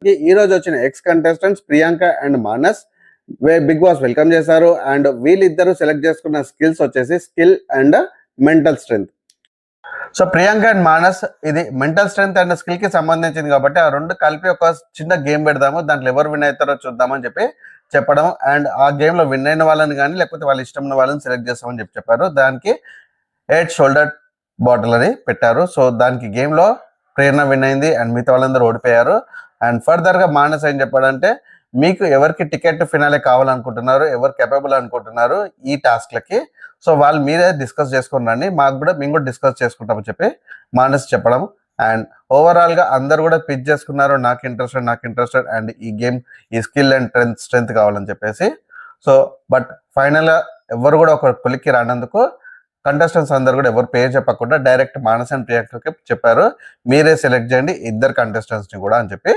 ఈ రోజు వచ్చిన ex contestants Priyanka and Manas Bigg Boss welcome చేశారు. అండ్ వీళ్ళిద్దరూ సెలెక్ట్ చేసుకున్న స్కిల్స్ వచ్చేసి skill and mental strength. So Priyanka and Manas ఇది మెంటల్ స్ట్రెంగ్త్ అండ్ స్కిల్ కి సంబంధించింది కాబట్టి ఆ రెండు కలిపి ఒక చిన్న గేమ్ పెడదాము, దాంట్లో ఎవరు విన్ అవుతారో చూద్దామని చెప్పి చెప్పడం. అండ్ ఆ గేమ్ లో విన్ అయిన వాళ్ళని కానీ లేకపోతే వాళ్ళ ఇష్టం ఉన్న వాళ్ళని సెలెక్ట్ చేస్తామని చెప్పారు. దానికి 8 షోల్డర్ బాటిల్ అని పెట్టారు. సో దానికి గేమ్ లో ప్రేరణ విన్ అయింది అండ్ మిగతా వాళ్ళందరూ ఓడిపోయారు. అండ్ ఫర్దర్ గా మానస్ ఏం చెప్పాడంటే, మీకు ఎవరికి టికెట్ ఫినాలే కావాలనుకుంటున్నారు, ఎవరు కెపబుల్ అనుకుంటున్నారు ఈ టాస్క్లకి, సో వాళ్ళు మీరే డిస్కస్ చేసుకున్నాండి, మేము కూడా డిస్కస్ చేసుకుంటామని చెప్పి మానస్ చెప్పడం. అండ్ ఓవరాల్ గా అందరు కూడా పిచ్ చేసుకున్నారు, నాకు ఇంట్రెస్టెడ్ అండ్ ఈ గేమ్ ఈ స్కిల్ అండ్ స్ట్రెంగ్త్ కావాలని చెప్పేసి. సో బట్ ఫైనల్ గా ఎవరు కూడా ఒక కొలిక్కి రానందుకు కంటెస్టెంట్స్ అందరు కూడా ఎవరు పేరు చెప్పకుండా డైరెక్ట్ మానస్ అండ్ ప్రియాంకకి చెప్పారు, మీరే సెలెక్ట్ చేయండి ఇద్దరు కంటెస్టెంట్స్ ని కూడా అని చెప్పి